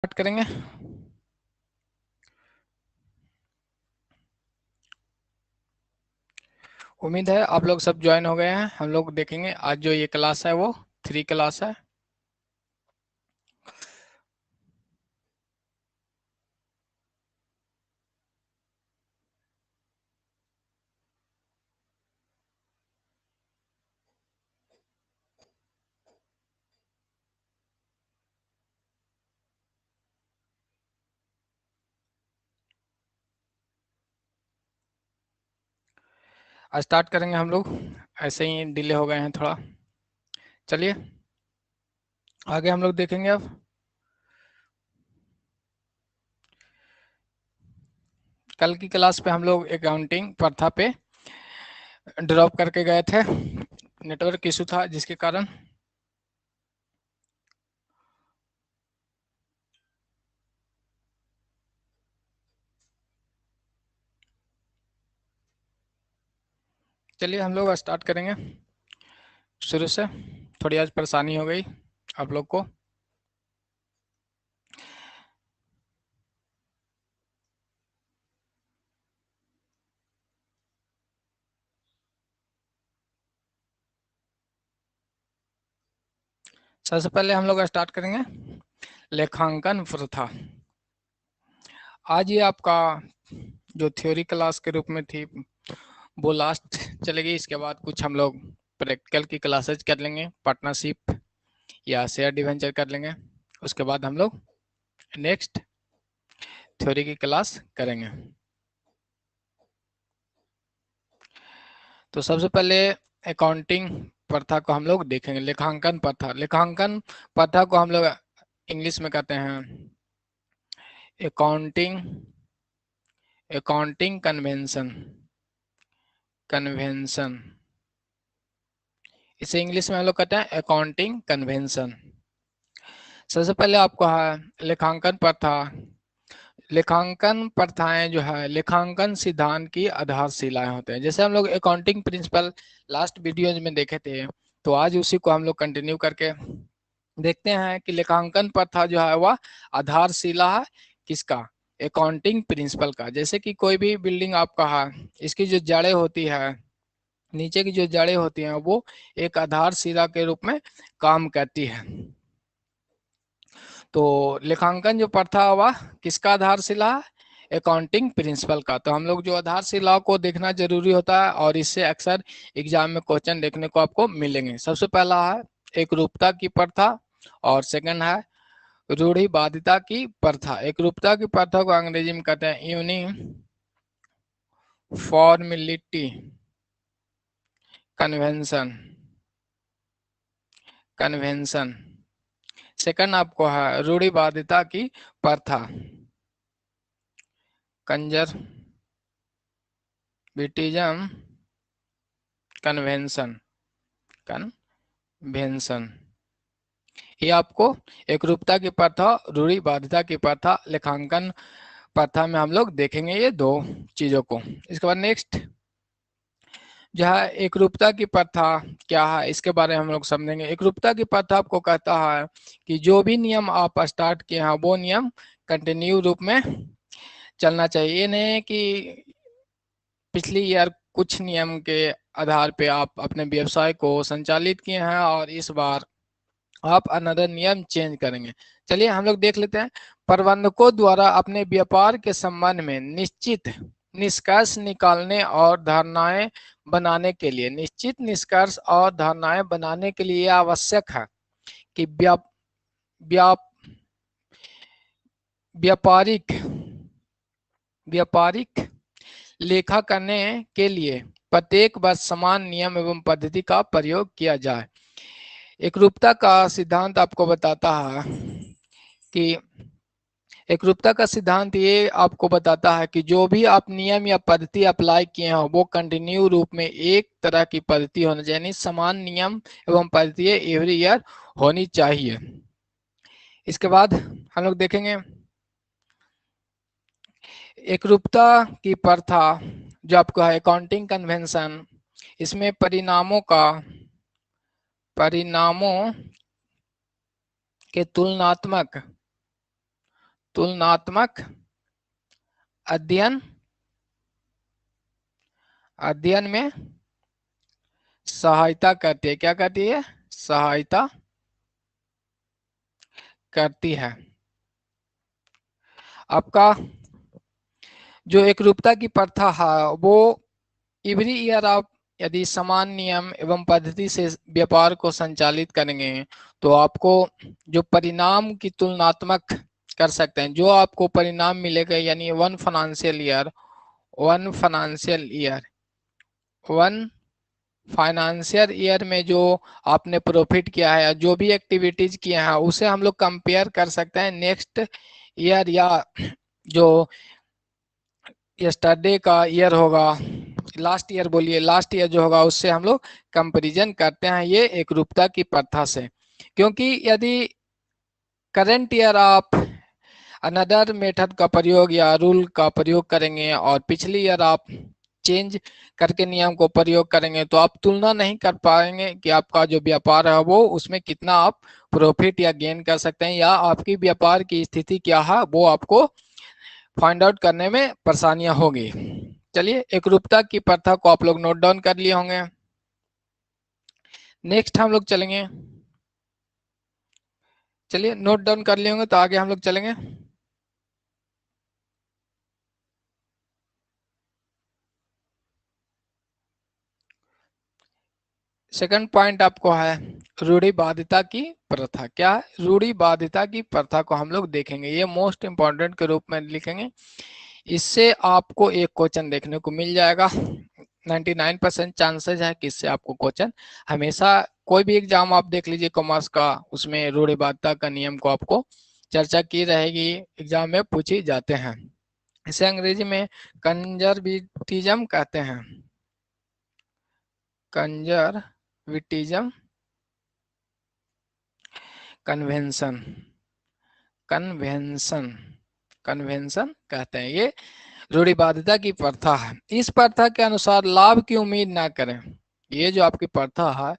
Start करेंगे। उम्मीद है आप लोग सब ज्वाइन हो गए हैं। हम लोग देखेंगे आज जो ये क्लास है वो 3 क्लास है। आज स्टार्ट करेंगे हम लोग, ऐसे ही डिले हो गए हैं थोड़ा। चलिए आगे हम लोग देखेंगे। अब कल की क्लास पे हम लोग अकाउंटिंग प्रथा पे ड्रॉप करके गए थे। नेटवर्क इशू था जिसके कारण चलिए हम लोग स्टार्ट करेंगे शुरू से। थोड़ी आज परेशानी हो गई आप लोग को। सबसे पहले हम लोग स्टार्ट करेंगे लेखांकन प्रथा। आज ये आपका जो थ्योरी क्लास के रूप में थी वो लास्ट चलेगी। इसके बाद कुछ हम लोग प्रैक्टिकल की क्लासेज कर लेंगे, पार्टनरशिप या शेयर डिवेंचर कर लेंगे। उसके बाद हम लोग नेक्स्ट थ्योरी की क्लास करेंगे। तो सबसे पहले अकाउंटिंग प्रथा को हम लोग देखेंगे। लेखांकन प्रथा, लेखांकन प्रथा को हम लोग इंग्लिश में कहते हैं अकाउंटिंग अकाउंटिंग कन्वेंशन। कन्वेंशन इसे इंग्लिश में हम लोग कहते हैं अकाउंटिंग कन्वेंशन। सबसे पहले आपको है लेखांकन प्रथा। लेखांकन प्रथाएं जो है लेखांकन सिद्धांत की आधारशिलाएं होते हैं। जैसे हम लोग अकाउंटिंग प्रिंसिपल लास्ट वीडियोज में देखे थे, तो आज उसी को हम लोग कंटिन्यू करके देखते हैं कि लेखांकन प्रथा जो है वह आधारशिला है किसका, अकाउंटिंग प्रिंसिपल का। जैसे कि कोई भी बिल्डिंग आपका है, इसकी जो जड़ें होती है, नीचे की जो जड़ें होती हैं वो एक आधारशिला के रूप में काम करती है। तो लेखांकन जो प्रथा हुआ किसका आधारशिला है, अकाउंटिंग प्रिंसिपल का। तो हम लोग जो आधारशिला को देखना जरूरी होता है और इससे अक्सर एग्जाम में क्वेश्चन देखने को आपको मिलेंगे। सबसे पहला है एकरूपता की प्रथा और सेकंड है रूढ़िवादिता की प्रथा। एकरूपता की प्रथा को अंग्रेजी में कहते हैं यूनिफॉर्मिलिटी कन्वेंशन। कन्वेंशन सेकंड आपको है रूढ़िवादिता की प्रथा, कंजर्वेटिज्म कन्वेंशन। कन्वेंशन ये आपको एकरूपता की प्रथा, रूढ़िवादिता की प्रथा, लेखांकन प्रथा में हम लोग देखेंगे ये दो चीजों को। इसके बाद नेक्स्ट जो है एकरूपता की प्रथा क्या है, इसके बारे में हम लोग समझेंगे। एकरूपता की प्रथा आपको कहता है कि जो भी नियम आप स्टार्ट किए हैं वो नियम कंटिन्यू रूप में चलना चाहिए। ये नहीं कि पिछली ईयर कुछ नियम के आधार पे आप अपने व्यवसाय को संचालित किए हैं और इस बार आप अनदर नियम चेंज करेंगे। चलिए हम लोग देख लेते हैं। प्रबंधकों द्वारा अपने व्यापार के संबंध में निश्चित निष्कर्ष निकालने और धारणाएं बनाने के लिए, निश्चित निष्कर्ष और धारणाएं बनाने के लिए आवश्यक है कि व्यापारिक व्यापारिक लेखा करने के लिए प्रत्येक वर्ष समान नियम एवं पद्धति का प्रयोग किया जाए। एकरूपता का सिद्धांत आपको बताता है कि एकरूपता का सिद्धांत ये आपको बताता है कि जो भी आप नियम या पद्धति अप्लाई किए हो वो कंटिन्यू रूप में एक तरह की पद्धति होनी चाहिए, यानी समान नियम एवं पद्धति एवरी ईयर होनी चाहिए। इसके बाद हम लोग देखेंगे एकरूपता की प्रथा जो आपको है अकाउंटिंग कन्वेंशन, इसमें परिणामों के तुलनात्मक तुलनात्मक अध्ययन में सहायता करती है। क्या करती है? सहायता करती है। आपका जो एकरूपता की प्रथा है वो एवरी ईयर आप यदि समान नियम एवं पद्धति से व्यापार को संचालित करेंगे तो आपको जो परिणाम की तुलनात्मक कर सकते हैं, जो आपको परिणाम मिलेगा, यानी वन फाइनेंशियल ईयर में जो आपने प्रॉफिट किया है, जो भी एक्टिविटीज किए हैं, उसे हम लोग कंपेयर कर सकते हैं नेक्स्ट ईयर, या जो यस्टरडे का ईयर होगा, लास्ट ईयर बोलिए, लास्ट ईयर जो होगा उससे हम लोग कंपैरिजन करते हैं, ये एकरूपता की प्रथा से। क्योंकि यदि करंट ईयर आप अनदर मेथड का प्रयोग या रूल का प्रयोग करेंगे और पिछली ईयर आप चेंज करके नियम को प्रयोग करेंगे तो आप तुलना नहीं कर पाएंगे कि आपका जो व्यापार है वो उसमें कितना आप प्रॉफिट या गेन कर सकते हैं, या आपकी व्यापार की स्थिति क्या है वो आपको फाइंड आउट करने में परेशानियां होगी। चलिए, एकरूपता की प्रथा को आप लोग नोट डाउन कर लिए होंगे। नेक्स्ट हम लोग चलेंगे, चलिए नोट डाउन कर लिए होंगे तो आगे हम लोग चलेंगे। सेकंड पॉइंट आपको है रूढ़िवादिता की प्रथा। क्या है? रूढ़िवादिता की प्रथा को हम लोग देखेंगे, ये मोस्ट इंपॉर्टेंट के रूप में लिखेंगे। इससे आपको एक क्वेश्चन देखने को मिल जाएगा, 99% चांसेस है कि इससे आपको क्वेश्चन हमेशा, कोई भी एग्जाम आप देख लीजिए कॉमर्स का, उसमें रूढ़िवादिता का नियम को आपको चर्चा की रहेगी, एग्जाम में पूछी जाते हैं। इसे अंग्रेजी में कंजर्वेटिज्म कहते हैं, कंजर्वेटिज्म, कन्वेंशन, कन्वेंशन कहते हैं। ये रूढ़िवादिता की प्रथा है। इस प्रथा के अनुसार लाभ की उम्मीद ना करें। ये जो आपकी प्रथा है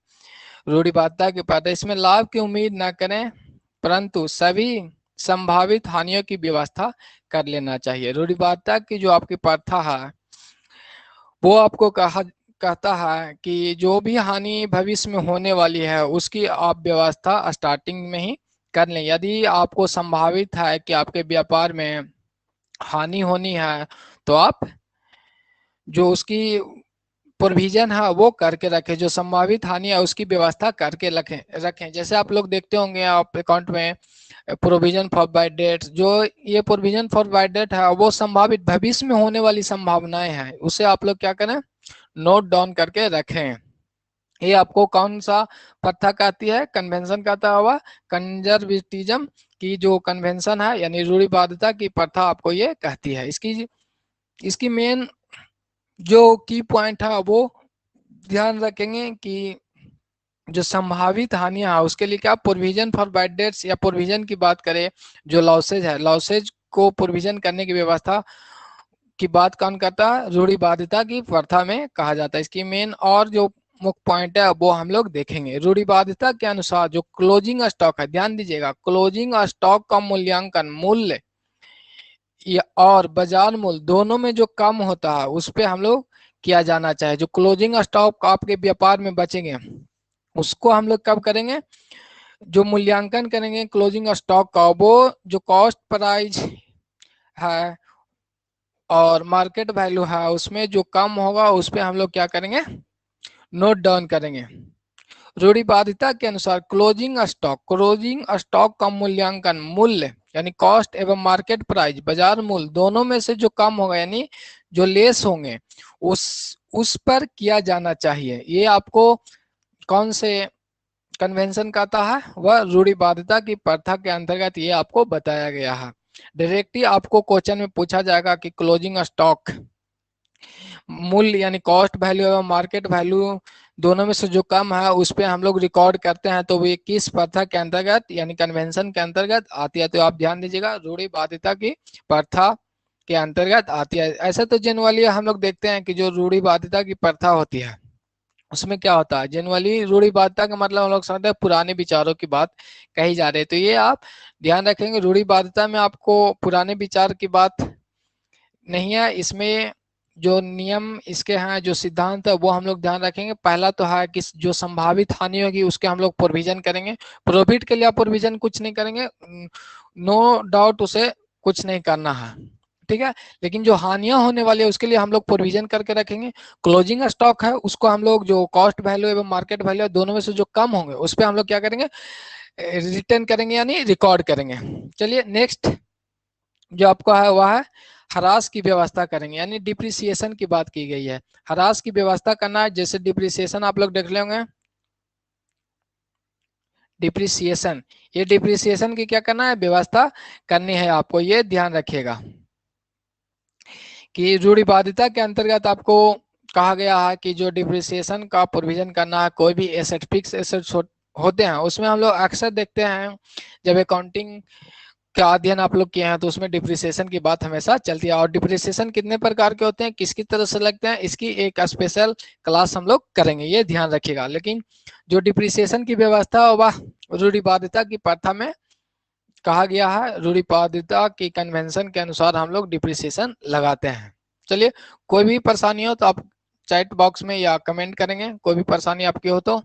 रूढ़िवादिता की प्रथा, इसमें लाभ की उम्मीद ना करें परंतु सभी संभावित हानियों की व्यवस्था कर लेना चाहिए। रूढ़िवादिता की जो आपकी प्रथा है वो आपको कहता है कि जो भी हानि भविष्य में होने वाली है उसकी आप व्यवस्था स्टार्टिंग में ही कर लें। यदि आपको संभावित है कि आपके व्यापार में हानि होनी है तो आप जो उसकी प्रोविजन है वो करके रखें, जो संभावित हानि है उसकी व्यवस्था करके रखें। जैसे आप लोग देखते होंगे आप अकाउंट में प्रोविजन फॉर बाय डेट, जो ये प्रोविजन फॉर बाय डेट है वो संभावित भविष्य में होने वाली संभावनाएं हैं, उसे आप लोग क्या करें, नोट डाउन करके रखें। ये आपको कौन सा प्रथा कहती है? कन्वेंशन कहता हुआ कंजर्वेटिज्म की जो कन्वेंशन है यानी रूढ़िवादिता की प्रथा आपको ये कहती है। इसकी मेन जो की पॉइंट है वो ध्यान रखेंगे कि जो संभावित हानियां है उसके लिए क्या प्रोविजन फॉर बैड डेट्स, या प्रोविजन की बात करें जो लॉसेज है, लॉसेज को प्रोविजन करने की व्यवस्था की बात कौन करता है? रूढ़िवादिता की प्रथा में कहा जाता है। इसकी मेन और जो मुख्य पॉइंट है वो हम लोग देखेंगे। रूढ़िवादिता के अनुसार जो क्लोजिंग स्टॉक है, ध्यान दीजिएगा, क्लोजिंग स्टॉक का मूल्यांकन मूल्य और बाजार मूल्य दोनों में जो कम होता है उस पर हम लोग किया जाना चाहिए। जो क्लोजिंग स्टॉक आपके व्यापार में बचेंगे उसको हम लोग कब करेंगे? जो मूल्यांकन करेंगे क्लोजिंग स्टॉक का, वो जो कॉस्ट प्राइस है और मार्केट वैल्यू है उसमें जो कम होगा उस पर हम लोग क्या करेंगे? नोट डाउन करेंगे। रूढ़िवादिता के अनुसार क्लोजिंग स्टॉक का मूल्यांकन मूल्य यानी कॉस्ट एवं मार्केट प्राइस बाजार मूल्य दोनों में से जो कम होगा यानी जो लेस होंगे उस पर किया जाना चाहिए। ये आपको कौन से कन्वेंशन कहता है? वह रूढ़िवादिता की प्रथा के अंतर्गत ये आपको बताया गया है। डायरेक्टली आपको क्वेश्चन में पूछा जाएगा कि क्लोजिंग स्टॉक मूल्य यानी कॉस्ट वैल्यू एवं मार्केट वैल्यू दोनों में से जो कम है उस पर हम लोग रिकॉर्ड करते हैं तो वो किस प्रथा के अंतर्गत यानी कन्वेंशन के अंतर्गत आती है। तो आप ध्यान दीजिएगा, रूढ़िवादिता की प्रथा के अंतर्गत आती है। ऐसा तो जनरली हम लोग देखते हैं कि जो रूढ़िवादिता की प्रथा होती है उसमें क्या होता है, जनरली रूढ़िवादिता का मतलब हम लोग समझते हैं पुराने विचारों की बात कही जा रही है। तो ये आप ध्यान रखेंगे, रूढ़िवादिता में आपको पुराने विचार की बात नहीं है, इसमें जो नियम इसके हैं, जो सिद्धांत है वो हम लोग ध्यान रखेंगे। पहला तो है कि जो संभावित हानि होगी उसके हम लोग प्रोविजन करेंगे। प्रॉफिट के लिए आप प्रोविजन कुछ नहीं करेंगे, नो डाउट, उसे कुछ नहीं करना है, ठीक है। लेकिन जो हानियां होने वाली है उसके लिए हम लोग प्रोविजन करके रखेंगे। क्लोजिंग स्टॉक है उसको हम लोग जो कॉस्ट वैल्यू एवं मार्केट वैल्यू दोनों में से जो कम होंगे उस पर हम लोग क्या करेंगे, रिटर्न करेंगे यानी रिकॉर्ड करेंगे। चलिए नेक्स्ट जो आपको है वह है ह्रास की व्यवस्था करेंगे, यानी डिप्रिसिएशन की बात की गई है। ह्रास की व्यवस्था करना है, जैसे डिप्रिसिएशन आप लोग देख लेंगे, डिप्रिसिएशन, ये डिप्रिसिएशन की क्या करना है, व्यवस्था करनी है आपको, ये ध्यान रखिएगा कि रूढ़िवादिता के अंतर्गत आपको कहा गया है कि जो डिप्रिसिएशन का प्रोविजन करना है, कोई भी एसेट फिक्स एसेट्स होते हैं उसमें हम लोग अक्सर देखते हैं जब अकाउंटिंग का अध्ययन आप लोग किए हैं तो उसमें डिप्रिसिएशन की बात हमेशा चलती है। और डिप्रिसिएशन कितने प्रकार के होते हैं, किसकी तरह से लगते हैं, इसकी एक स्पेशल क्लास हम लोग करेंगे, ये ध्यान रखिएगा। लेकिन जो डिप्रिसिएशन की व्यवस्था वह रूढ़िवादिता की प्रथा में कहा गया है, रूढ़िवादिता की कन्वेंशन के अनुसार हम लोग डिप्रिसिएशन लगाते हैं। चलिए कोई भी परेशानी हो तो आप चैट बॉक्स में या कमेंट करेंगे, कोई भी परेशानी आपकी हो तो।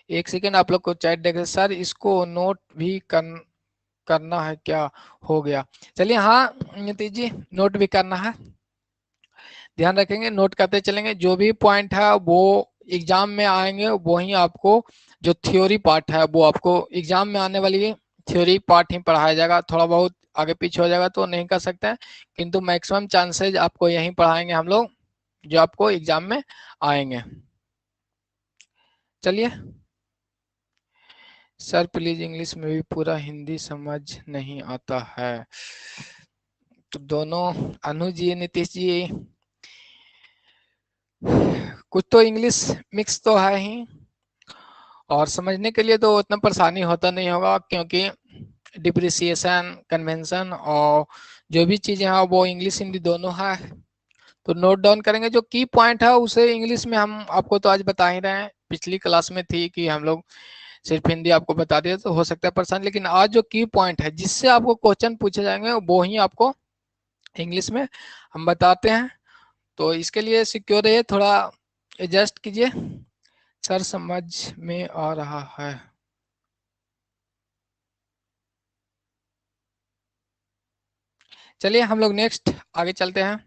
एक सेकेंड आप लोग को चैट देख, सर इसको नोट भी करना है क्या, हो गया। चलिए हाँ नीतीश जी, नोट भी करना है, ध्यान रखेंगे, नोट करते चलेंगे। जो भी पॉइंट है वो एग्जाम में आएंगे, वही आपको जो थ्योरी पार्ट है वो आपको एग्जाम में आने वाली थ्योरी पार्ट ही पढ़ाया जाएगा। थोड़ा बहुत आगे पीछे हो जाएगा तो नहीं कर सकते हैं, किंतु मैक्सिमम चांसेज आपको यही पढ़ाएंगे हम लोग जो आपको एग्जाम में आएंगे। चलिए सर प्लीज इंग्लिश में भी पूरा हिंदी समझ नहीं आता है, तो दोनों अनुज जी नीतीश जी कुछ तो इंग्लिश मिक्स तो है ही, और समझने के लिए तो उतना परेशानी होता नहीं होगा क्योंकि डिप्रिसिएशन कन्वेंशन और जो भी चीजें हैं वो इंग्लिश हिंदी दोनों है। तो नोट डाउन करेंगे, जो की पॉइंट है उसे इंग्लिश में हम आपको तो आज बता ही रहे हैं, पिछली क्लास में थी कि हम लोग सिर्फ हिंदी आपको बता दिया तो हो सकता है परेशान, लेकिन आज जो की पॉइंट है जिससे आपको क्वेश्चन पूछे जाएंगे वो ही आपको इंग्लिश में हम बताते हैं। तो इसके लिए सिक्योर है, थोड़ा एडजस्ट कीजिए। सर समझ में आ रहा है, चलिए हम लोग नेक्स्ट आगे चलते हैं।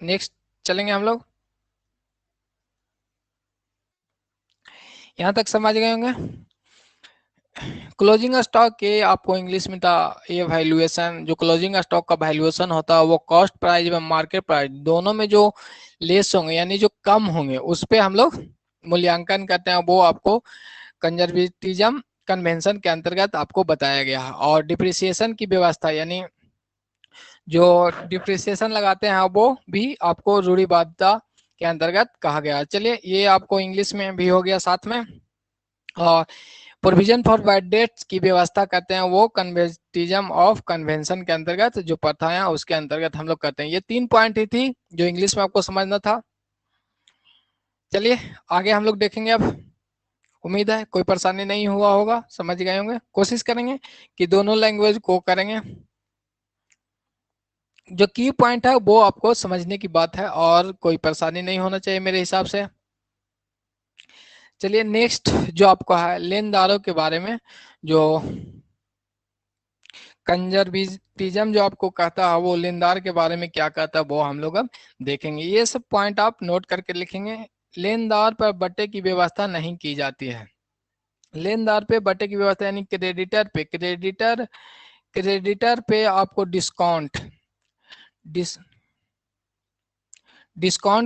नेक्स्ट चलेंगे हम लोग, यहाँ तक समझ गए होंगे। क्लोजिंग स्टॉक के आपको इंग्लिश में था ये वैल्यूएशन, जो क्लोजिंग स्टॉक का वैल्यूएशन होता है वो कॉस्ट प्राइस एवं मार्केट प्राइस दोनों में जो लेस होंगे यानी जो कम होंगे उस पे हम लोग मूल्यांकन करते हैं, वो आपको कंजर्वेटिज्म कन्वेंशन के अंतर्गत आपको बताया गया है। और डिप्रिसिएशन की व्यवस्था यानी जो डिप्रिसिएशन लगाते हैं वो भी आपको रूढ़िवादिता के अंतर्गत कहा गया है। चलिए ये आपको इंग्लिश में भी हो गया साथ में। और प्रोविजन फॉर बैड डेट्स की व्यवस्था करते हैं वो कन्वेटिज्म ऑफ कन्वेंशन के अंतर्गत जो प्रथाएं हैं उसके अंतर्गत हम लोग करते हैं। ये 3 पॉइंट ही थी जो इंग्लिश में आपको समझना था। चलिए आगे हम लोग देखेंगे अब, उम्मीद है कोई परेशानी नहीं हुआ होगा, समझ गए होंगे। कोशिश करेंगे कि दोनों लैंग्वेज को करेंगे, जो की पॉइंट है वो आपको समझने की बात है और कोई परेशानी नहीं होना चाहिए मेरे हिसाब से। चलिए नेक्स्ट जो आपको है लेनदारों के बारे में, जो कंजर्वेटिज्म जो आपको कहता है वो लेनदार के बारे में क्या कहता है वो हम लोग अब देखेंगे। ये सब पॉइंट आप नोट करके लिखेंगे। लेनदार पर बट्टे की व्यवस्था नहीं की जाती है, लेनदार पे बट्टे की व्यवस्था यानी क्रेडिटर पे आपको डिस्काउंट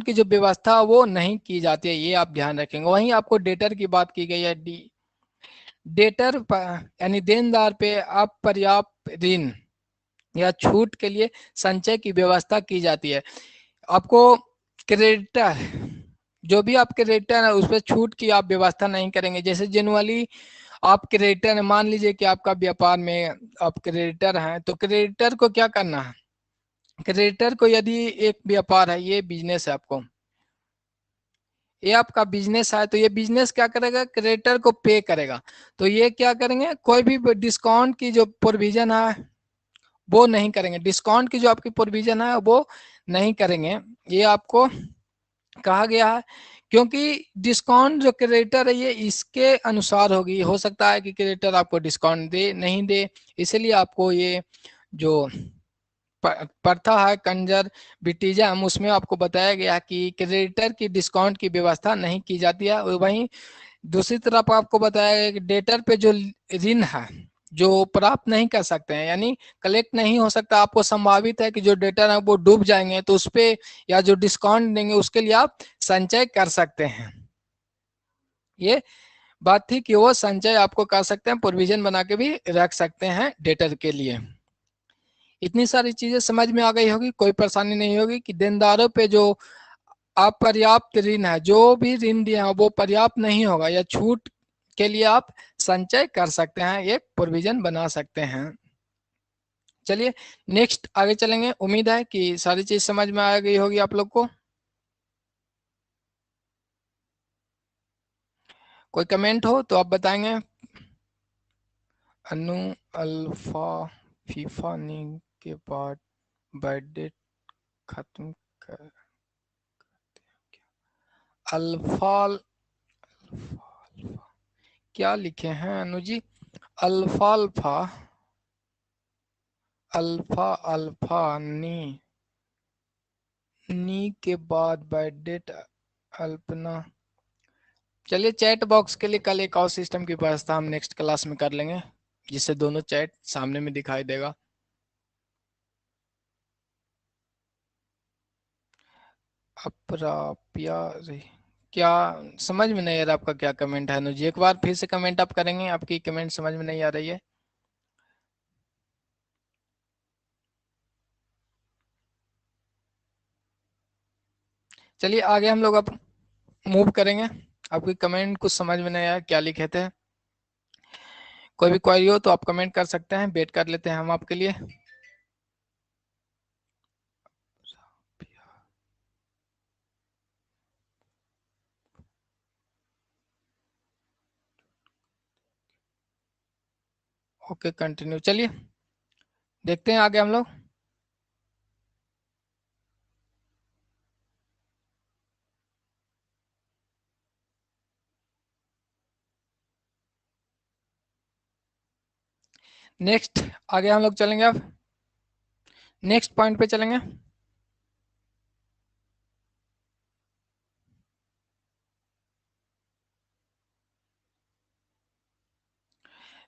की जो व्यवस्था वो नहीं की जाती है, ये आप ध्यान रखेंगे। वहीं आपको डेटर की बात की गई है, डेटर यानी देनदार पे अपर्याप्त ऋण या छूट के लिए संचय की व्यवस्था की जाती है। आपको क्रेडिटर, जो भी आप क्रेडिटर है उस पर छूट की आप व्यवस्था नहीं करेंगे। जैसे जनरली आप क्रेडिटर, मान लीजिए कि आपका व्यापार में आप क्रेडिटर हैं, तो क्रेडिटर को क्या करना है, क्रेडिटर को यदि एक व्यापार है, ये बिजनेस है आपको, ये आपका बिजनेस है, तो ये बिजनेस क्या करेगा, क्रेडिटर को पे करेगा। तो ये क्या करेंगे, कोई भी डिस्काउंट की जो प्रोविजन है वो नहीं करेंगे, डिस्काउंट की जो आपकी प्रोविजन है वो नहीं करेंगे। ये आपको कहा गया है, क्योंकि डिस्काउंट जो क्रेडिटर है ये इसके अनुसार होगी। हो सकता है कि क्रेडिटर आपको डिस्काउंट दे नहीं दे, इसलिए आपको ये जो प्रथा है कंजरविटिज्म, उसमें आपको बताया गया कि क्रेडिटर की डिस्काउंट की व्यवस्था नहीं की जाती है। वहीं दूसरी तरफ आपको बताया गया कि डेटर पे जो ऋण है जो प्राप्त नहीं कर सकते हैं, यानी कलेक्ट नहीं हो सकता, आपको संभावित है कि जो डेटर है वो डूब जाएंगे, तो उस पे या जो डिस्काउंट देंगे उसके लिए आप संचय कर सकते हैं। ये बात थी कि वो संचय आपको कर सकते हैं, प्रोविजन बना के भी रख सकते हैं डेटर के लिए। इतनी सारी चीजें समझ में आ गई होगी, कोई परेशानी नहीं होगी कि देनदारों पे जो अपर्याप्त ऋण है, जो भी ऋण दिया है वो पर्याप्त नहीं होगा, या छूट के लिए आप संचय कर सकते हैं, एक प्रोविजन बना सकते हैं। चलिए नेक्स्ट आगे चलेंगे। उम्मीद है कि सारी चीज समझ में आ गई होगी आप लोग को। कोई कमेंट हो तो आप बताएंगे। अनु अल्फा फीफा ने के बाद बर्थडे खत्म कर अल्फा, क्या लिखे हैं Anu ji, alpha alpha alpha alpha नी के बाद बर्थडे अल्पना। चलिए चैट बॉक्स के लिए कल एक और सिस्टम की व्यवस्था हम नेक्स्ट क्लास में कर लेंगे, जिससे दोनों चैट सामने में दिखाई देगा। अप्राप्या क्या समझ में नहीं आ रहा आपका क्या कमेंट है अनुजी, एक बार फिर से कमेंट आप करेंगे, आपकी कमेंट समझ में नहीं आ रही है। चलिए आगे हम लोग अब मूव करेंगे। आपकी कमेंट कुछ समझ में नहीं आया, क्या लिखे थे। कोई भी क्वेरी हो तो आप कमेंट कर सकते हैं, वेट कर लेते हैं हम आपके लिए। ओके कंटिन्यू, चलिए देखते हैं आगे हम लोग। नेक्स्ट आगे हम लोग चलेंगे, अब नेक्स्ट पॉइंट पे चलेंगे।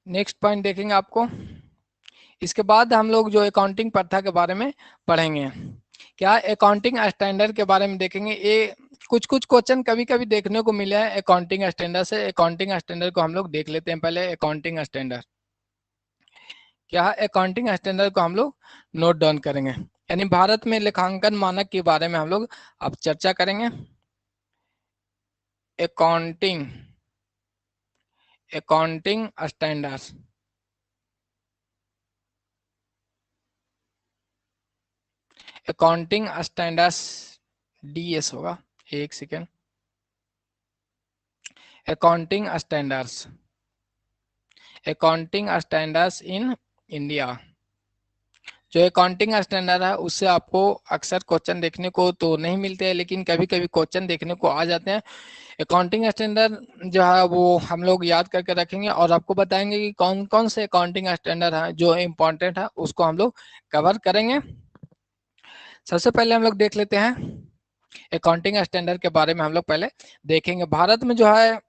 नेक्स्ट पॉइंट देखेंगे आपको, इसके बाद हम लोग जो अकाउंटिंग प्रथा के बारे में पढ़ेंगे, क्या अकाउंटिंग स्टैंडर्ड के बारे में देखेंगे। ये कुछ कुछ क्वेश्चन कभी कभी देखने को मिले हैं अकाउंटिंग स्टैंडर्ड से। अकाउंटिंग स्टैंडर्ड को हम लोग देख लेते हैं पहले। अकाउंटिंग स्टैंडर्ड क्या है, अकाउंटिंग स्टैंडर्ड को हम लोग नोट डाउन करेंगे, यानी भारत में लेखांकन मानक के बारे में हम लोग अब चर्चा करेंगे। Accounting accounting standard, accounting standards DS होगा, एक second. Accounting standards, accounting standards in India. जो अकाउंटिंग स्टैंडर्ड है उससे आपको अक्सर क्वेश्चन देखने को तो नहीं मिलते हैं, लेकिन कभी कभी क्वेश्चन देखने को आ जाते हैं। अकाउंटिंग स्टैंडर्ड जो है वो हम लोग याद करके रखेंगे और आपको बताएंगे कि कौन कौन से अकाउंटिंग स्टैंडर्ड है जो इम्पोर्टेंट है, उसको हम लोग कवर करेंगे। सबसे पहले हम लोग देख लेते हैं अकाउंटिंग स्टैंडर्ड के बारे में। हम लोग पहले देखेंगे भारत में जो है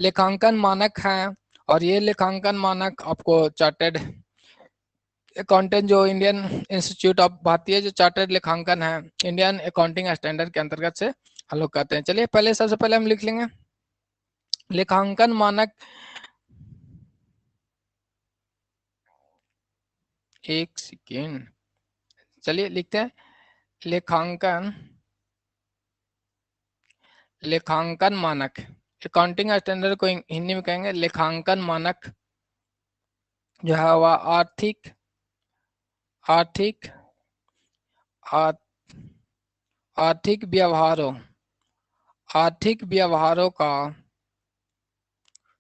लेखांकन मानक है, और ये लेखांकन मानक आपको चार्टेड अकाउंटेंट जो इंडियन इंस्टीट्यूट ऑफ भारतीय जो चार्टर्ड लेखांकन है, इंडियन अकाउंटिंग स्टैंडर्ड के अंतर्गत से हम लोग करते हैं। चलिए पहले सबसे पहले हम लिख लेंगे लेखांकन मानक। एक सेकेंड, चलिए लिखते हैं। लेखांकन, लेखांकन मानक, अकाउंटिंग स्टैंडर्ड को हिंदी में कहेंगे लेखांकन मानक, जो है वह आर्थिक आर्थिक आ- आर्थिक व्यवहारों, आर्थिक व्यवहारों का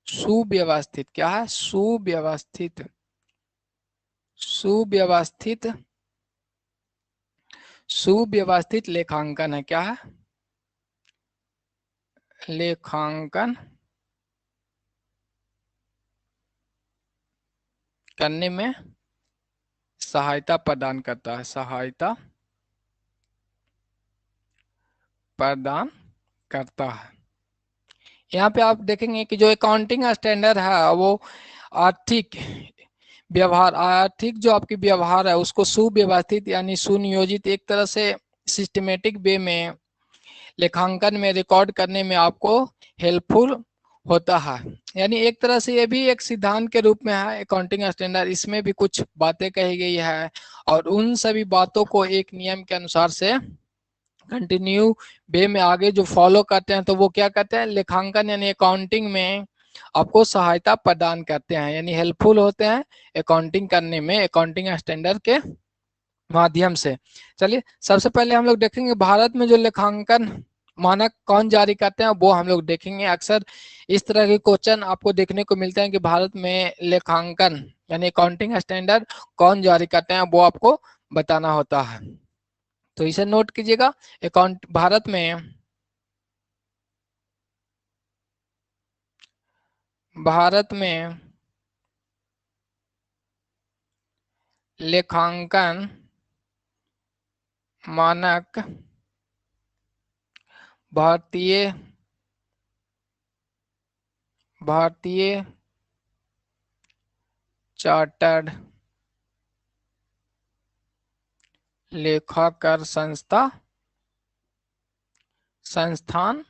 सुव्यवस्थित, क्या है, सुव्यवस्थित, सुव्यवस्थित, सुव्यवस्थित लेखांकन है, क्या है, लेखांकन करने में सहायता प्रदान करता है, सहायता प्रदान करता है। यहाँ पे आप देखेंगे कि जो अकाउंटिंग स्टैंडर्ड है वो आर्थिक व्यवहार, आर्थिक जो आपकी व्यवहार है उसको सुव्यवस्थित यानी सुनियोजित, एक तरह से सिस्टमेटिक वे में लेखांकन में रिकॉर्ड करने में आपको हेल्पफुल होता है। यानी एक तरह से ये भी एक सिद्धांत के रूप में है अकाउंटिंग स्टैंडर्ड, इसमें भी कुछ बातें कही गई है और उन सभी बातों को एक नियम के अनुसार से कंटिन्यू वे में आगे जो फॉलो करते हैं तो वो क्या करते हैं, लेखांकन यानी अकाउंटिंग में आपको सहायता प्रदान करते हैं, यानी हेल्पफुल होते हैं अकाउंटिंग करने में अकाउंटिंग स्टैंडर्ड के माध्यम से। चलिए सबसे पहले हम लोग देखेंगे भारत में जो लेखांकन मानक कौन जारी करते हैं वो हम लोग देखेंगे। अक्सर इस तरह के क्वेश्चन आपको देखने को मिलते हैं कि भारत में लेखांकन यानी अकाउंटिंग स्टैंडर्ड कौन जारी करते हैं, वो आपको बताना होता है। तो इसे नोट कीजिएगा। अकाउंट भारत में, भारत में लेखांकन मानक भारतीय भारतीय चार्टर्ड लेखाकार संस्थान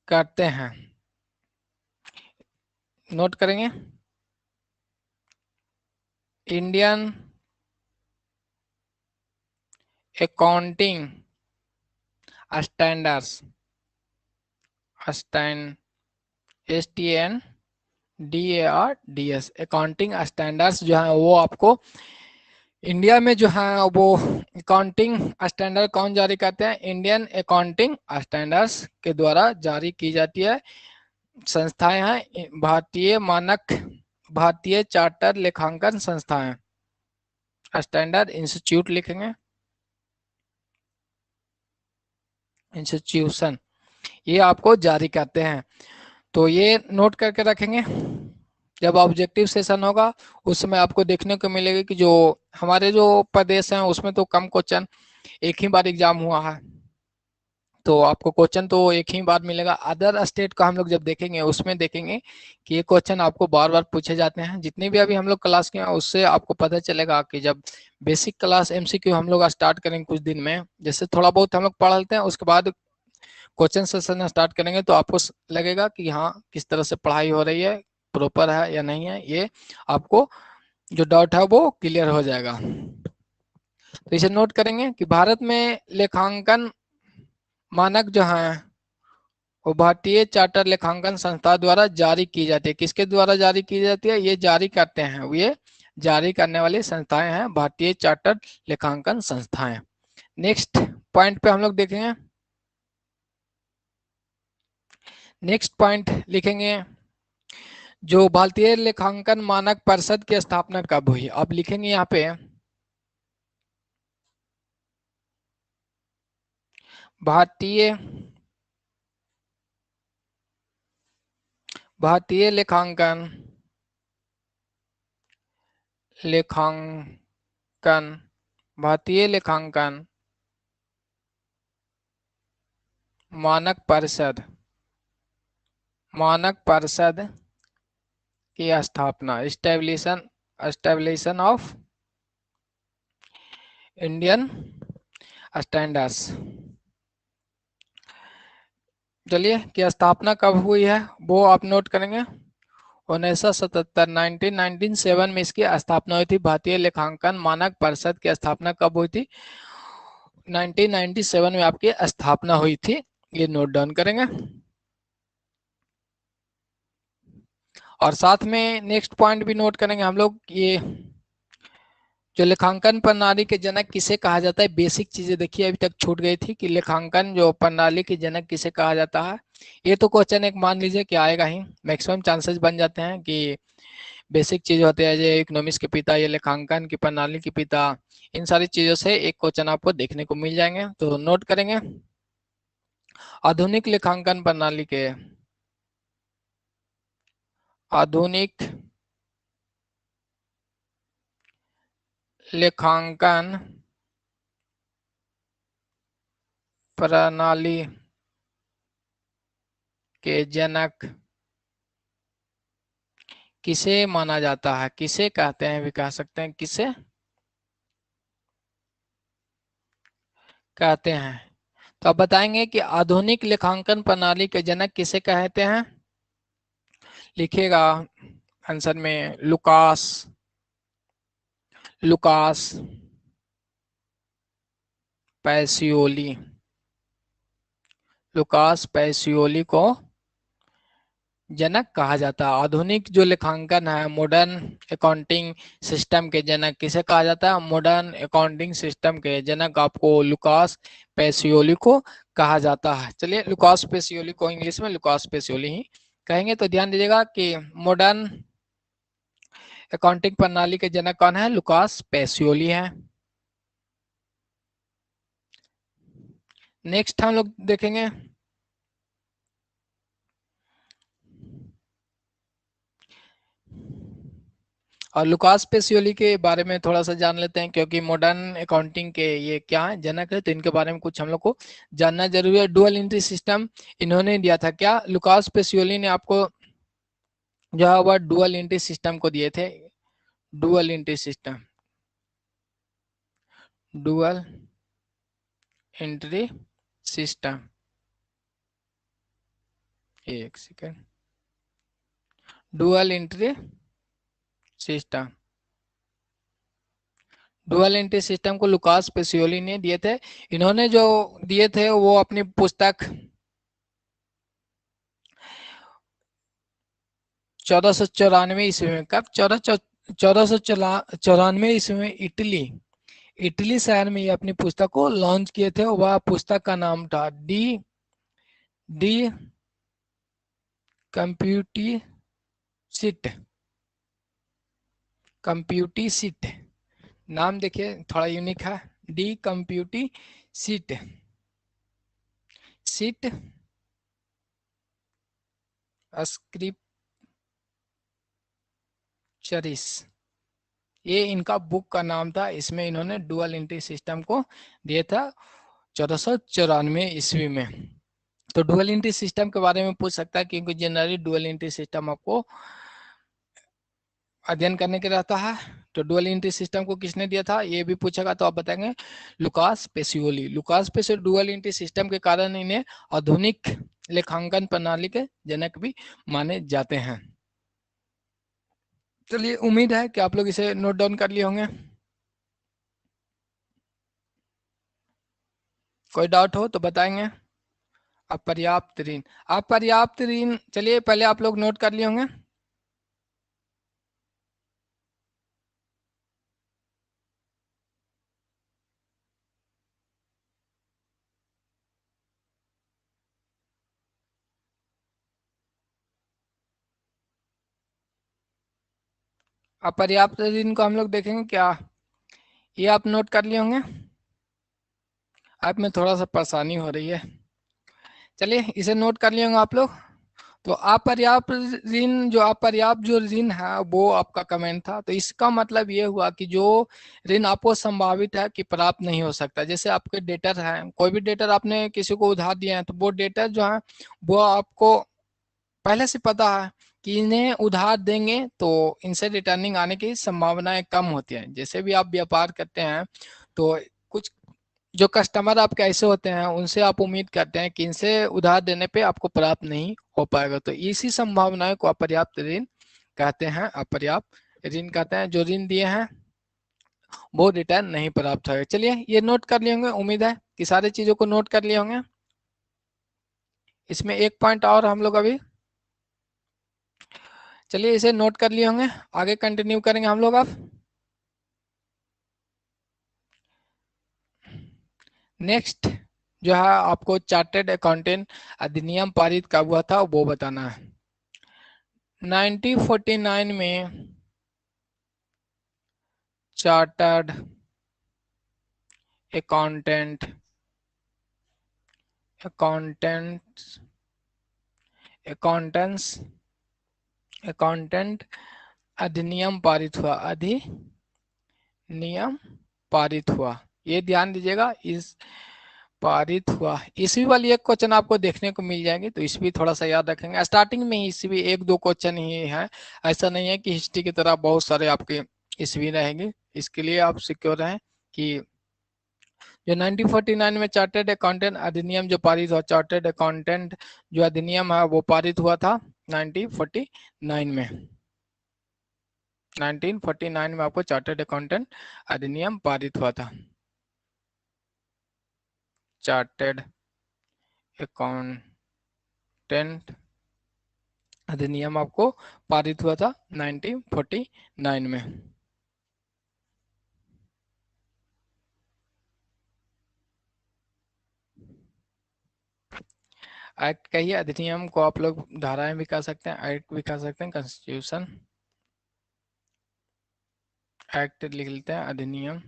करते हैं। नोट करेंगे, Indian accounting standards, stand STNDARDS accounting standards जो है वो आपको इंडिया में जो है वो अकाउंटिंग स्टैंडर्ड कौन जारी करते हैं, इंडियन अकाउंटिंग स्टैंडर्ड्स के द्वारा जारी की जाती है। संस्थाएं हैं भारतीय मानक, भारतीय चार्टर लेखांकन संस्थाएं, स्टैंडर्ड इंस्टीट्यूट लिखेंगे, इंस्टीट्यूशन, ये आपको जारी करते हैं। तो ये नोट करके रखेंगे, जब ऑब्जेक्टिव सेशन होगा उसमें आपको देखने को मिलेगा कि जो हमारे जो प्रदेश हैं उसमें तो कम क्वेश्चन, एक ही बार एग्जाम हुआ है तो आपको क्वेश्चन तो एक ही बार मिलेगा। अदर स्टेट का हम लोग जब देखेंगे उसमें देखेंगे कि ये क्वेश्चन आपको बार बार पूछे जाते हैं। जितनी भी अभी हम लोग क्लास किए हैं उससे आपको पता चलेगा कि जब बेसिक क्लास MCQ हम लोग स्टार्ट करेंगे कुछ दिन में, जैसे थोड़ा बहुत हम लोग पढ़ लेते हैं उसके बाद क्वेश्चन सेशन स्टार्ट करेंगे तो आपको लगेगा कि हाँ किस तरह से पढ़ाई हो रही है, प्रॉपर है या नहीं है, ये आपको जो डाउट है वो क्लियर हो जाएगा। तो इसे नोट करेंगे कि भारत में लेखांकन मानक जो है वो भारतीय चार्टर लेखांकन संस्था द्वारा जारी की जाती है। किसके द्वारा जारी की जाती है, ये जारी करते हैं, ये जारी करने वाली संस्थाएं हैं भारतीय चार्टर लेखांकन संस्थाएं। नेक्स्ट पॉइंट पे हम लोग देखेंगे, नेक्स्ट पॉइंट लिखेंगे, जो भारतीय लेखांकन मानक परिषद की स्थापना कब हुई। आप लिखेंगे यहाँ पे भारतीय भारतीय लेखांकन लेखांकन भारतीय लेखांकन मानक परिषद की स्थापना, एस्टेब्लिशन ऑफ इंडियन स्टैंडर्ड्स, चलिए कि स्थापना कब हुई है वो आप नोट करेंगे। 1977 1997 में इसकी स्थापना हुई थी। भारतीय लेखांकन मानक परिषद की स्थापना कब हुई थी? 1997 में आपकी स्थापना हुई थी। ये नोट डाउन करेंगे। और साथ में नेक्स्ट पॉइंट भी नोट करेंगे हम लोग, ये जो लेखांकन प्रणाली के जनक किसे कहा जाता है। बेसिक चीजें देखिए अभी तक छूट गई थी कि लेखांकन जो प्रणाली के जनक किसे कहा जाता है। ये तो क्वेश्चन एक मान लीजिए कि आएगा ही, मैक्सिमम चांसेस बन जाते हैं कि बेसिक चीज होते हैं, ये इकोनॉमिक्स के पिता, ये लेखांकन की प्रणाली के पिता, इन सारी चीजों से एक क्वेश्चन आपको देखने को मिल जाएंगे, तो नोट करेंगे। आधुनिक लेखांकन प्रणाली के, आधुनिक लेखांकन प्रणाली के जनक किसे माना जाता है, किसे कहते हैं, भी कह सकते हैं किसे कहते हैं। तो आप बताएंगे कि आधुनिक लेखांकन प्रणाली के जनक किसे कहते हैं। लिखिएगा आंसर में Lucas, Lucas Pacioli, Lucas Pacioli को जनक कहा जाता है। आधुनिक जो लेखांकन है, मॉडर्न अकाउंटिंग सिस्टम के जनक किसे कहा जाता है। मॉडर्न अकाउंटिंग सिस्टम के जनक आपको लुकास पैसियोली को कहा जाता है। चलिए लुकास पैसियोली को इंग्लिश में लुकास पैसियोली ही कहेंगे। तो ध्यान दीजिएगा कि मॉडर्न अकाउंटिंग प्रणाली के जनक कौन है, लुकास पैसियोली है। नेक्स्ट हम लोग देखेंगे और लुकास पेसियोली के बारे में थोड़ा सा जान लेते हैं, क्योंकि मॉडर्न अकाउंटिंग के ये क्या है, जनक है, तो इनके बारे में कुछ हम लोग को जानना जरूरी है। डुअल एंट्री सिस्टम इन्होंने दिया था क्या, लुकास पेसियोली ने आपको जो है वह डुअल एंट्री सिस्टम को दिए थे। Dual entry system, dual entry system, एक second, dual entry system, dual entry system को लुकास पेसियोली ने दिए थे। इन्होंने जो दिए थे वो अपनी पुस्तक 1494 ईस्वी में, कब, 1494 ईस्वी में इटली शहर में ये अपनी पुस्तक को लॉन्च किए थे। वह पुस्तक का नाम था डी कंप्यूटिसिट, कंप्यूटिसिट, नाम देखिए थोड़ा यूनिक है, डी कंप्यूटिसिट, सिट स्क्रिप्चरिस, ये इनका बुक का नाम था। इसमें इन्होंने डुअल एंट्री सिस्टम को दिया था 1494 ईस्वी में। तो डुअल एंट्री सिस्टम के बारे में पूछ सकता है, क्योंकि जनरली डुअल एंट्री सिस्टम आपको अध्ययन करने के रहता है। तो डुअल एंट्री सिस्टम को किसने दिया था ये भी पूछेगा, तो आप बताएंगे Lucas Pacioli. Lucas Pacioli dual entry system के कारण इन्हें आधुनिक लेखांकन प्रणाली के जनक भी माने जाते हैं। चलिए उम्मीद है कि आप लोग इसे नोट डाउन कर लिए होंगे। कोई डाउट हो तो बताएंगे। अपर्याप्त ऋण, अपर्याप्त ऋण, चलिए पहले आप लोग नोट कर लिए होंगे। अपर्याप्त ऋण को हम लोग देखेंगे क्या, ये आप नोट कर लिए होंगे। आप में थोड़ा सा परेशानी हो रही है, चलिए इसे नोट कर लिए होंगे आप लोग। तो अपर्याप्त ऋण, जो अपर्याप्त जो ऋण है वो आपका कमेंट था। तो इसका मतलब ये हुआ कि जो ऋण आपको संभावित है कि प्राप्त नहीं हो सकता। जैसे आपके डेटर है, कोई भी डेटर आपने किसी को उधार दिया है, तो वो डेटर जो है वो आपको पहले से पता है कि इन्हें उधार देंगे तो इनसे रिटर्निंग आने की संभावनाएं कम होती है। जैसे भी आप व्यापार करते हैं तो कुछ जो कस्टमर आपके ऐसे होते हैं उनसे आप उम्मीद करते हैं कि इनसे उधार देने पे आपको प्राप्त नहीं हो पाएगा, तो इसी संभावनाएं को अपर्याप्त ऋण कहते हैं अपर्याप्त ऋण कहते हैं। जो ऋण दिए हैं वो रिटर्न नहीं प्राप्त होगा। चलिए ये नोट कर लिए होंगे, उम्मीद है कि सारी चीजों को नोट कर लिए होंगे। इसमें एक पॉइंट और हम लोग अभी, चलिए इसे नोट कर लिए होंगे, आगे कंटिन्यू करेंगे हम लोग अब। नेक्स्ट जो है आपको चार्टेड अकाउंटेंट अधिनियम पारित कब हुआ था वो बताना है। 1949 में chartered accountant accountants accountants accountant अधिनियम पारित हुआ। अधिनियम पारित हुआ, ये ध्यान दीजिएगा, इस पारित हुआ। ईस्वी वाली एक क्वेश्चन आपको देखने को मिल जाएगी, तो ईस्वी थोड़ा सा याद रखेंगे। स्टार्टिंग में ही ईस्वी एक दो क्वेश्चन ही है, ऐसा नहीं है कि हिस्ट्री की तरह बहुत सारे आपके ईस्वी रहेंगे। इसके लिए आप सिक्योर रहें कि जो 1949 में चार्टेड अकाउंटेंट अधिनियम जो पारित हुआ, चार्टेड अकाउंटेंट जो अधिनियम है वो पारित हुआ था 1949 में। 1949 में आपको चार्टेड अकाउंटेंट अधिनियम पारित हुआ था। चार्टेड अकाउंटेंट अधिनियम आपको पारित हुआ था 1949 में। एक्ट कहिए, अधिनियम को आप लोग धाराएं भी कह सकते हैं, एक्ट भी कह सकते हैं, कॉन्स्टिट्यूशन एक्ट लिख लेते हैं, अधिनियम।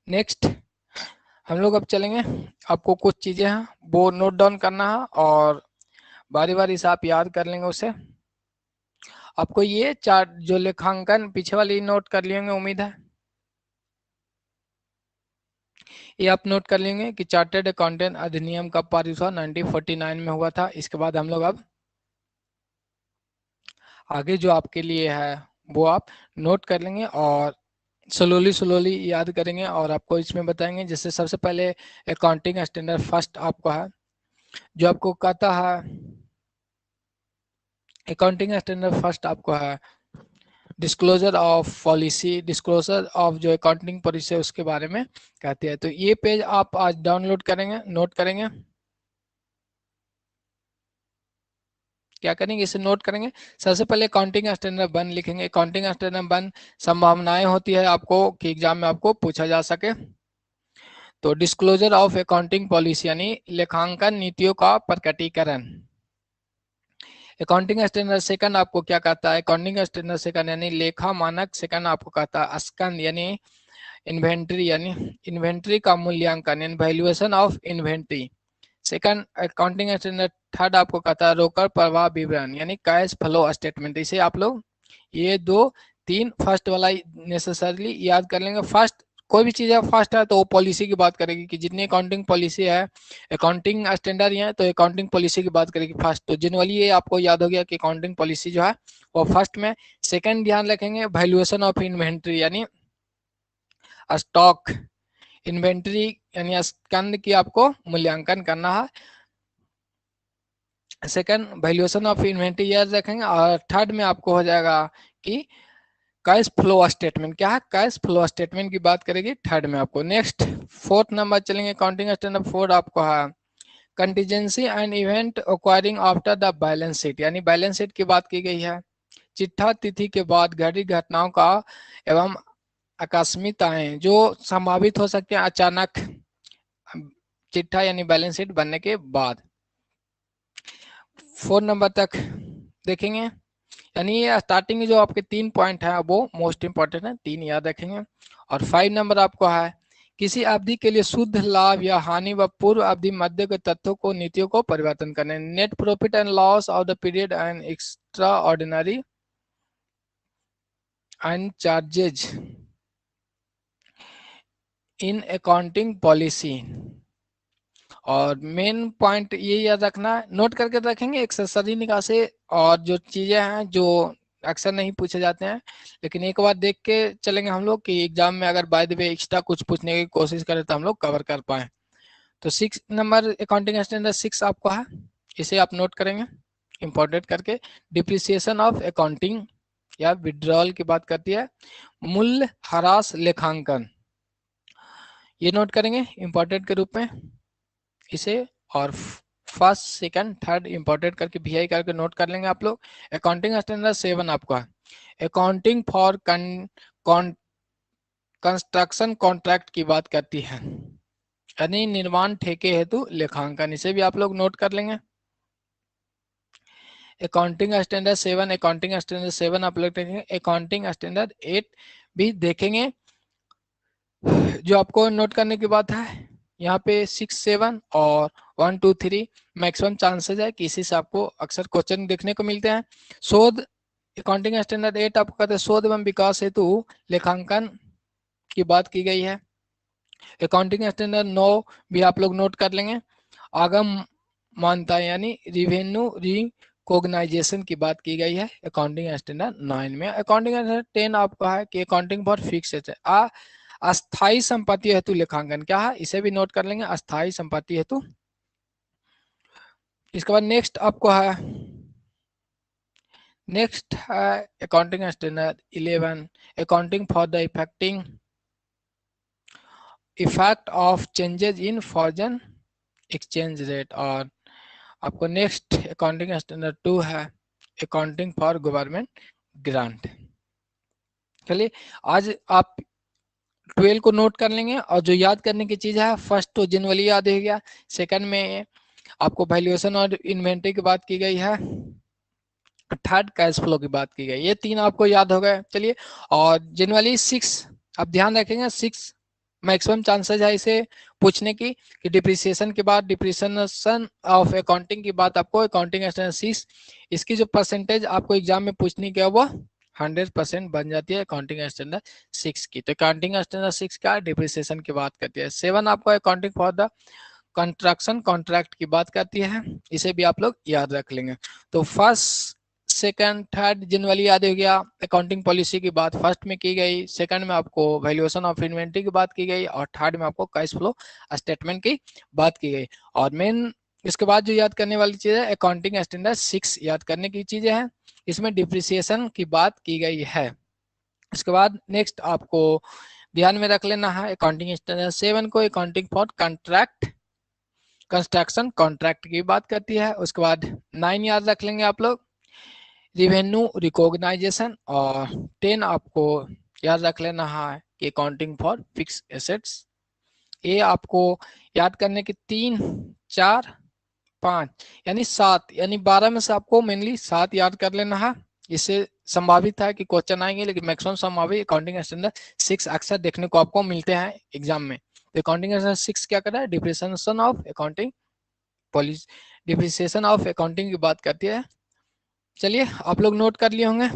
नेक्स्ट हम लोग अब चलेंगे, आपको कुछ चीजें हैं वो नोट डाउन करना है और बारी बारी से आप याद कर लेंगे उसे। आपको ये चार्ट जो लेखांकन पीछे वाली नोट कर लेंगे, उम्मीद है ये आप नोट कर लेंगे कि चार्टेड अकाउंटेंट अधिनियम कब पारित हुआ, 1949 में हुआ था। इसके बाद हम लोग अब आगे जो आपके लिए है वो आप नोट कर लेंगे और स्लोली स्लोली याद करेंगे और आपको इसमें बताएंगे। जैसे सबसे पहले अकाउंटिंग स्टैंडर्ड फर्स्ट आपको है, जो आपको कहता है अकाउंटिंग स्टैंडर्ड फर्स्ट आपको है disclosure of policy, disclosure of जो अकाउंटिंग पॉलिसी है उसके बारे में कहती है। तो ये पेज आप आज डाउनलोड करेंगे, नोट करेंगे, क्या करेंगे इसे नोट करेंगे। सबसे पहले अकाउंटिंग स्टैंडर्ड वन लिखेंगे। अकाउंटिंग स्टैंडर्ड वन संभावनाएं होती है आपको कि एग्जाम में आपको पूछा जा सके। तो डिस्क्लोजर ऑफ अकाउंटिंग पॉलिसी यानी लेखांकन नीतियों का प्रकटीकरण। अकाउंटिंग स्टैंडर्ड सेकंड आपको क्या कहता है, अकाउंटिंग स्टैंडर्ड सेकंड यानी लेखा मानक सेकंड आपको कहता है स्कंद यानी इन्वेंट्री, यानी इन्वेंट्री का मूल्यांकन यानी valuation of inventory. Second accounting standard third आपको कहता है रोकड़ प्रवाह विवरण यानी कैश फ्लो स्टेटमेंट। इसे आप लोग ये दो तीन फर्स्ट वाला नेसेसरली याद कर लेंगे। फर्स्ट कोई भी चीज है फर्स्ट है तो वो पॉलिसी की बात करेगी कि जितनी अकाउंटिंग पॉलिसी है अकाउंटिंग स्टैंडर्ड है तो अकाउंटिंग पॉलिसी की बात करेगी फर्स्ट। तो जनरली ये आपको याद हो गया कि अकाउंटिंग पॉलिसी जो है वो फर्स्ट में। सेकंड ध्यान रखेंगे वैल्यूएशन ऑफ इन्वेंट्री यानी स्टॉक इन्वेंट्री यानी स्कंद की आपको मूल्यांकन करना है। सेकंड वैल्यूएशन ऑफ इन्वेंट्री याद रखेंगे और थर्ड में आपको हो जाएगा कि कैश फ्लो स्टेटमेंट। क्या है, कैश फ्लो स्टेटमेंट की बात करेगी थर्ड में आपको। नेक्स्ट फोर्थ नंबर चलेंगे अकाउंटिंग स्टैंडर्ड फोर्थ आपको है contingency and event acquiring after the balance sheet यानी बैलेंस शीट की बात की गई है। चिट्ठा तिथि के बाद घड़ी घटनाओं का एवं आकस्मिकताएं जो संभावित हो सकते हैं अचानक चिट्ठा यानी बैलेंस शीट बनने के बाद। 4 नंबर तक देखेंगे यानी ये स्टार्टिंग जो आपके 3 पॉइंट है वो मोस्ट इंपॉर्टेंट है, 3 याद रखेंगे। और 5 नंबर आपको है किसी अवधि के लिए शुद्ध लाभ या हानि व पूर्व अवधि मध्य के तथ्यों को नीतियों को परिवर्तन करने। Net profit and loss of the period and extra ordinary and charges in accounting policy. और मेन पॉइंट ये याद रखना है, नोट करके रखेंगे एक्सेसरी निकासी और जो चीजें हैं जो अक्सर नहीं पूछे जाते हैं लेकिन एक बार देख के चलेंगे हम लोग कि एग्जाम में अगर बाय द वे एक्स्ट्रा कुछ पूछने की कोशिश करें तो हम लोग कवर कर पाए। तो 6 नंबर अकाउंटिंग स्टैंडर्ड 6 आपको है, इसे आप नोट करेंगे, इंपॉर्टेंट करके। डिप्रिसिएशन ऑफ अकाउंटिंग या विड्रॉल की बात करती है। मूल्य ह्रास लेखांकन, ये नोट करेंगे इंपॉर्टेंट के रूप में इसे। और फर्स्ट सेकंड थर्ड इंपॉर्टेंट करके VI करके नोट कर लेंगे आप लोग। अकाउंटिंग स्टैंडर्ड 7 आपका अकाउंटिंग फॉर कंस्ट्रक्शन कॉन्ट्रैक्ट की बात करती है, यानी निर्माण ठेके हेतु लेखांकन, इसे भी आप लोग नोट कर लेंगे। अकाउंटिंग स्टैंडर्ड 7, अकाउंटिंग स्टैंडर्ड 7 आप लोग देखेंगे। अकाउंटिंग स्टैंडर्ड 8 भी देखेंगे, जो आपको नोट करने की बात है यहाँ पे 6, 7 और 1, 2, 3 मैक्सिमम चांसेस है कि इसी से आपको अक्सर क्वेश्चन देखने को मिलते हैं। शोध अकाउंटिंग स्टैंडर्ड 8 आपको कहते हैं शोध एवं विकास हेतु लेखांकन की बात की गई है। अकाउंटिंग स्टैंडर्ड 9 भी आप लोग नोट कर लेंगे। आगम मान्यता यानी रिवेन्यू रिकॉग्नाइजेशन की बात की गई है अकाउंटिंग स्टैंडर्ड 9 में। अकाउंटिंग स्टैंडर्ड 10 आपका है कि अकाउंटिंग फॉर फिक्स एसेट, अस्थाई संपत्ति हेतु लेखांकन क्या है, इसे भी नोट कर लेंगे, अस्थाई संपत्ति हेतु। इसके बाद नेक्स्ट आपको है, नेक्स्ट है accounting standard 11 accounting for the effect of changes in foreign exchange rate. और आपको नेक्स्ट अकाउंटिंग स्टैंडर्ड 2 है अकाउंटिंग फॉर गवर्नमेंट ग्रांट। चलिए आज आप 12 को नोट कर लेंगे, और जो याद करने की चीज है फर्स्ट तो जनरली याद हो गया, सेकंड में आपको वैल्यूएशन और इन्वेंटरी की बात की गई है, थर्ड कैश फ्लो की बात की गई, ये 3 आपको याद हो गए। चलिए और जनरली 6 आप ध्यान रखेंगे, 6 मैक्सिमम चांसेस है इसे पूछने की कि डिप्रिसिएशन के बाद डिप्रिसिएशन ऑफ अकाउंटिंग की बात आपको अकाउंटिंग स्टैंडर्ड 6 इसकी जो परसेंटेज आपको एग्जाम में पूछनी क्या वो 100% बन जाती है अकाउंटिंग स्टैंडर्ड 6 की। तो अकाउंटिंग स्टैंडर्ड 6 का डिप्रिसिएशन की बात करती है। 7 आपको accounting for the construction contract की बात करती है, इसे भी आप लोग याद रख लेंगे। तो फर्स्ट सेकंड थर्ड जनरली याद हो गया, अकाउंटिंग पॉलिसी की बात फर्स्ट में की गई, सेकंड में आपको वैल्यूएशन ऑफ इन्वेंटरी की बात की गई, और थर्ड में आपको कैश फ्लो स्टेटमेंट की बात की गई। और मेन इसके बाद जो याद करने वाली चीज है अकाउंटिंग स्टैंडर्ड 6 याद करने की चीजें हैं, इसमें डिप्रिसिएशन की बात की गई है। इसके बाद नेक्स्ट आपको ध्यान में रख लेना है अकाउंटिंग स्टैंडर्ड 7 को accounting for contract construction contract की बात करती है। उसके बाद 9 याद रख लेंगे आप लोग रिवेन्यू रिकॉग्नाइजेशन, और 10 आपको याद रख लेना है कि अकाउंटिंग फॉर फिक्स एसेट्स। ये आपको याद करने की 3, 4, 5 यानी 7 यानी 12 में से आपको मेनली 7 याद कर लेना है। इससे संभावित है कि क्वेश्चन आएंगे, लेकिन मैक्सिमम संभावित अकाउंटिंग स्टैंडर्ड 6 अक्सर देखने को आपको मिलते हैं एग्जाम में। तो अकाउंटिंग स्टैंडर्ड 6 क्या करता है depreciation of accounting policy, depreciation of accounting की बात करती है। चलिए आप लोग नोट कर लिए होंगे।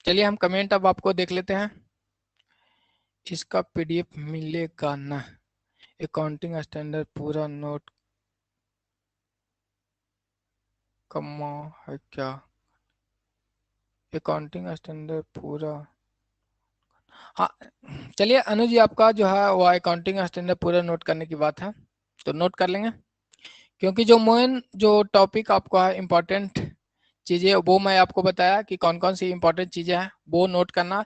चलिए हम कमेंट अब आपको देख लेते हैं। इसका PDF मिलेगा ना, अकाउंटिंग स्टैंडर्ड पूरा नोट कमा है क्या, अकाउंटिंग स्टैंडर्ड पूरा। हाँ चलिए अनुज जी आपका जो है वो अकाउंटिंग स्टैंडर्ड पूरा नोट करने की बात है, तो नोट कर लेंगे, क्योंकि जो मेन जो टॉपिक आपका है इम्पोर्टेंट चीजें वो मैं आपको बताया कि कौन कौन सी इंपॉर्टेंट चीजें हैं वो नोट करना।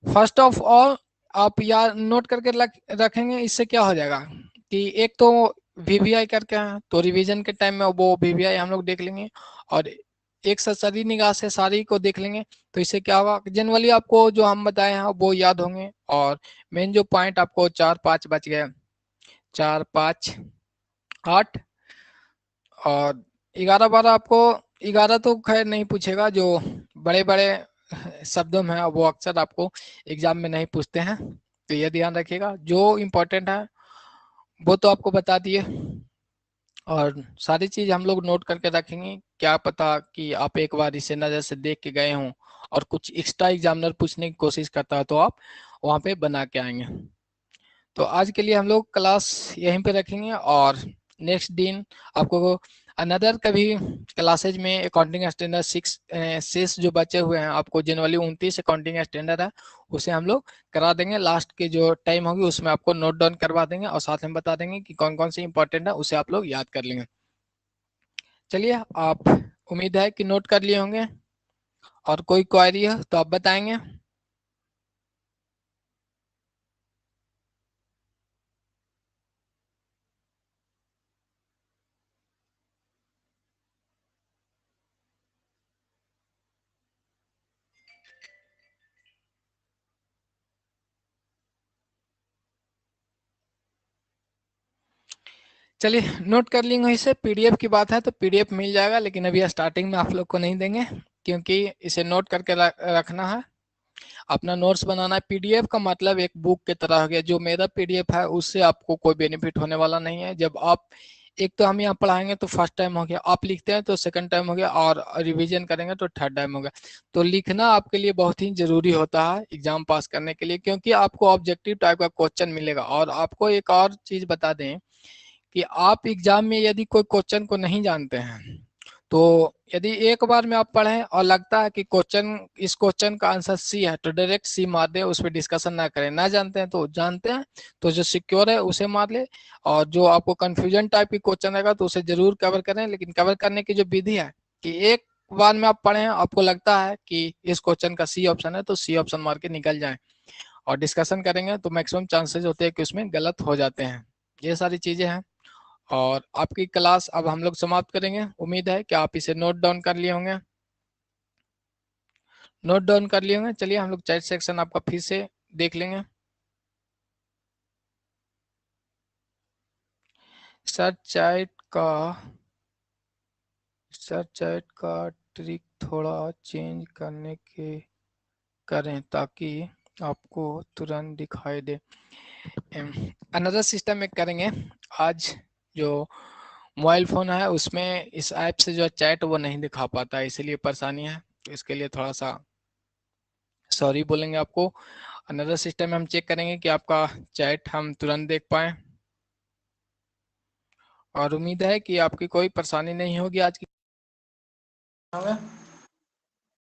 फर्स्ट ऑफ ऑल आप यार नोट करके रखेंगे, इससे क्या हो जाएगा कि एक तो VVI करके हैं तो रिवीजन के टाइम में वो VVI हम लोग देख लेंगे, और एक सारी निगाह से सारी को देख लेंगे, तो इससे क्या होगा जनरली आपको जो हम बताए हैं वो याद होंगे। और मेन जो पॉइंट आपको 4, 5 बच गए, 4, 5, 8 और 11, 12 आपको 11 तो खैर नहीं पूछेगा, जो बड़े बड़े शब्दों में है वो अक्सर आपको एग्जाम में नहीं पूछते हैं, तो ये ध्यान रखिएगा। जो इम्पोर्टेंट है वो तो आपको बता दिए, और सारी चीज हम लोग नोट करके रखेंगे, क्या पता कि आप एक बार इसे नजर से देख के गए हों और कुछ एक्स्ट्रा एग्जामिनर पूछने की कोशिश करता है तो आप वहां पे बना के आएंगे। तो आज के लिए हम लोग क्लास यहीं पे रखेंगे, और नेक्स्ट दिन आपको अनदर कभी क्लासेज में अकाउंटिंग स्टैंडर्ड 6 शेष जो बचे हुए हैं, आपको जनवरी 29 अकाउंटिंग स्टैंडर्ड है, उसे हम लोग करा देंगे। लास्ट के जो टाइम होगी उसमें आपको नोट डाउन करवा देंगे और साथ में बता देंगे कि कौन कौन सी इंपॉर्टेंट है, उसे आप लोग याद कर लेंगे। चलिए, आप उम्मीद है कि नोट कर लिए होंगे, और कोई क्वेरी है तो आप बताएंगे। चलिए, नोट कर लेंगे। इसे पीडीएफ की बात है तो पीडीएफ मिल जाएगा, लेकिन अभी स्टार्टिंग में आप लोग को नहीं देंगे, क्योंकि इसे नोट करके रखना है। अपना नोट्स बनाना है। पीडीएफ का मतलब एक बुक की तरह हो गया। जो मेरा पीडीएफ है उससे आपको कोई बेनिफिट होने वाला नहीं है। जब आप, एक तो हम यहाँ पढ़ाएंगे तो फर्स्ट टाइम हो गया, आप लिखते हैं तो सेकंड टाइम हो गया, और रिवीजन करेंगे तो थर्ड टाइम हो गया। तो लिखना आपके लिए बहुत ही जरूरी होता है एग्जाम पास करने के लिए, क्योंकि आपको ऑब्जेक्टिव टाइप का क्वेश्चन मिलेगा। और आपको एक और चीज बता दें कि आप एग्जाम में यदि कोई क्वेश्चन को नहीं जानते हैं, तो यदि एक बार में आप पढ़ें और लगता है कि क्वेश्चन, इस क्वेश्चन का आंसर सी है, तो डायरेक्ट सी मार दे, उस पर डिस्कशन ना करें। ना जानते हैं तो जानते हैं तो जो सिक्योर है उसे मार ले, और जो आपको कंफ्यूजन टाइप की क्वेश्चन रहेगा तो उसे जरूर कवर करें। लेकिन कवर करने की जो विधि है कि एक बार में आप पढ़ें, आपको लगता है कि इस क्वेश्चन का सी ऑप्शन है तो सी ऑप्शन मार के निकल जाए, और डिस्कशन करेंगे तो मैक्सिमम चांसेस होते हैं कि उसमें गलत हो जाते हैं। ये सारी चीजें हैं। और आपकी क्लास अब हम लोग समाप्त करेंगे। उम्मीद है कि आप इसे नोट डाउन कर लिए होंगे। नोट डाउन कर लिए होंगे। चलिए, हम लोग चैट सेक्शन आपका फिर से देख लेंगे। सर चैट का सर चैट का ट्रिक थोड़ा चेंज करने के करें ताकि आपको तुरंत दिखाई दे। अनदर सिस्टम में करेंगे। आज जो मोबाइल फोन है उसमें इस ऐप से जो चैट वो नहीं दिखा पाता है, इसलिए परेशानी है। तो इसके लिए थोड़ा सा सॉरी बोलेंगे आपको। अनदर सिस्टम में हम चेक करेंगे कि आपका चैट हम तुरंत देख पाए, और उम्मीद है कि आपकी कोई परेशानी नहीं होगी आज की।